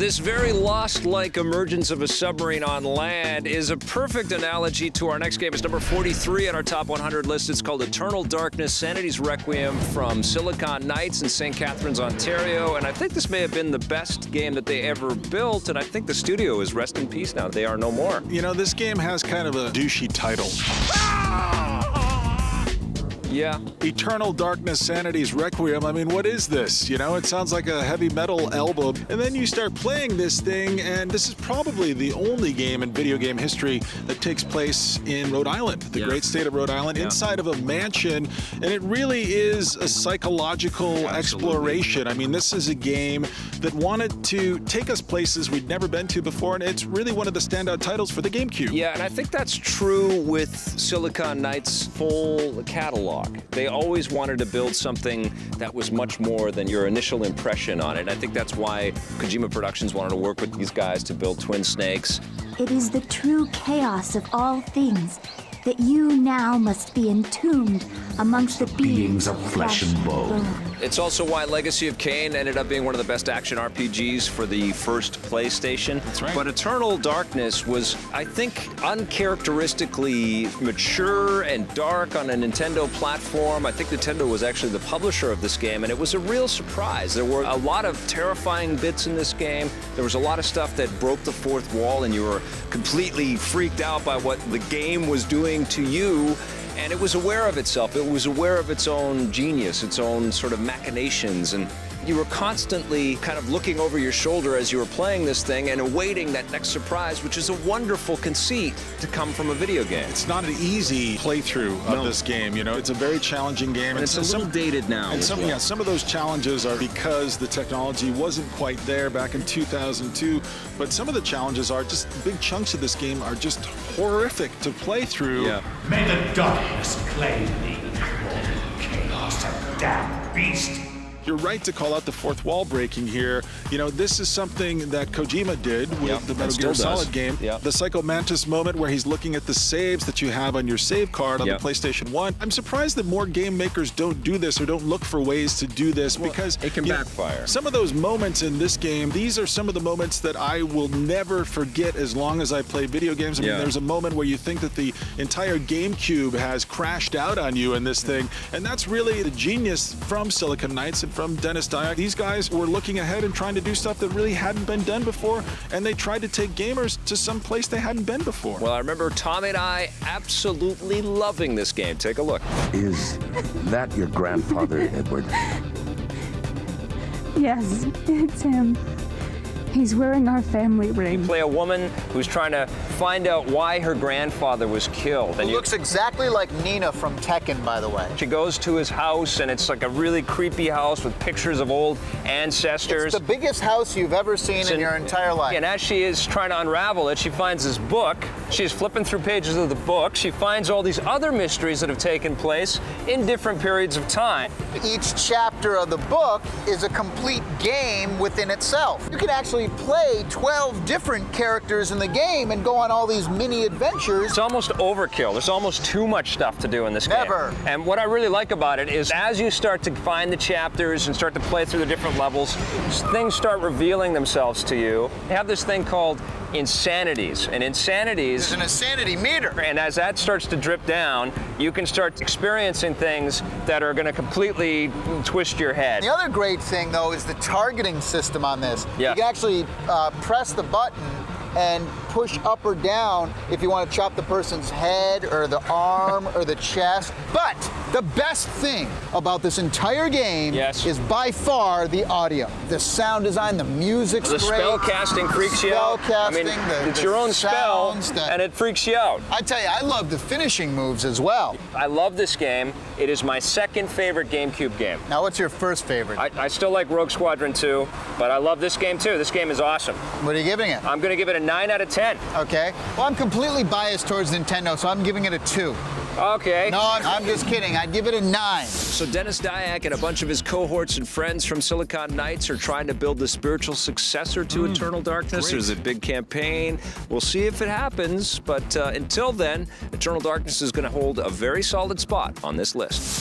This very Lost-like emergence of a submarine on land is a perfect analogy to our next game. It's number 43 on our top 100 list. It's called Eternal Darkness, Sanity's Requiem from Silicon Knights in St. Catharines, Ontario. And I think this may have been the best game that they ever built, and I think the studio is rest in peace now. They are no more. You know, this game has kind of a douchey title. Yeah. Eternal Darkness, Sanity's Requiem. I mean, what is this? You know, it sounds like a heavy metal album. And then you start playing this thing, and this is probably the only game in video game history that takes place in Rhode Island, the great state of Rhode Island, inside of a mansion. And it really is a psychological exploration. I mean, this is a game that wanted to take us places we'd never been to before, and it's really one of the standout titles for the GameCube. Yeah, and I think that's true with Silicon Knights' full catalog. They always wanted to build something that was much more than your initial impression on it. I think that's why Kojima Productions wanted to work with these guys to build Twin Snakes. It is the true chaos of all things that you now must be entombed amongst the beings of flesh and bone. It's also why Legacy of Kain ended up being one of the best action RPGs for the first PlayStation. That's right. But Eternal Darkness was, I think, uncharacteristically mature and dark on a Nintendo platform. I think Nintendo was actually the publisher of this game, and it was a real surprise. There were a lot of terrifying bits in this game. There was a lot of stuff that broke the fourth wall, and you were completely freaked out by what the game was doing to you. And it was aware of itself. It was aware of its own genius, its own sort of machinations. And you were constantly kind of looking over your shoulder as you were playing this thing and awaiting that next surprise, which is a wonderful conceit to come from a video game. It's not an easy playthrough of this game, you know. It's a very challenging game. And it's a little dated now. And some of those challenges are because the technology wasn't quite there back in 2002, but some of the challenges are just big chunks of this game are just horrific to play through. Yeah. May the darkness claim thee, mortal chaos and damned beast. You're right to call out the fourth wall breaking here. You know, this is something that Kojima did with the Metal Gear Solid game. The Psycho Mantis moment where he's looking at the saves that you have on your save card on the PlayStation 1. I'm surprised that more game makers don't do this or don't look for ways to do this because it can backfire. Some of those moments in this game, these are some of the moments that I will never forget as long as I play video games. I mean, there's a moment where you think that the entire GameCube has crashed out on you in this thing, and that's really the genius from Silicon Knights and from Dennis Dyack. These guys were looking ahead and trying to do stuff that really hadn't been done before, and they tried to take gamers to some place they hadn't been before. Well, I remember Tommy and I absolutely loving this game. Take a look. Is that your grandfather, Edward? Yes, it's him. He's wearing our family ring. You play a woman who's trying to find out why her grandfather was killed. And looks exactly like Nina from Tekken, by the way. She goes to his house, and it's like a really creepy house with pictures of old ancestors. It's the biggest house you've ever seen in your entire life. And as she is trying to unravel it, she finds this book. She's flipping through pages of the book. She finds all these other mysteries that have taken place in different periods of time. Each chapter of the book is a complete game within itself. You can actually play 12 different characters in the game and go on all these mini adventures. It's almost overkill. There's almost too much stuff to do in this game. Never. And what I really like about it is as you start to find the chapters and start to play through the different levels, things start revealing themselves to you. They have this thing called insanities, and insanities... There's an insanity meter. And as that starts to drip down, you can start experiencing things that are going to completely twist your head. The other great thing, though, is the targeting system on this. Yeah. You can actually press the button and push up or down if you want to chop the person's head or the arm or the chest. But the best thing about this entire game is by far the audio. The sound design, the music's great. The spell casting freaks you out. I mean, it's your own spell, and it freaks you out. I tell you, I love the finishing moves as well. I love this game. It is my second favorite GameCube game. Now, what's your first favorite? I still like Rogue Squadron 2, but I love this game too. This game is awesome. What are you giving it? I'm going to give it a 9 out of 10. Okay. Well, I'm completely biased towards Nintendo, so I'm giving it a 2. Okay. No, I'm just kidding. I'd give it a 9. So Dennis Dyack and a bunch of his cohorts and friends from Silicon Knights are trying to build the spiritual successor to Eternal Darkness. There's a big campaign. We'll see if it happens, but until then, Eternal Darkness is going to hold a very solid spot on this list.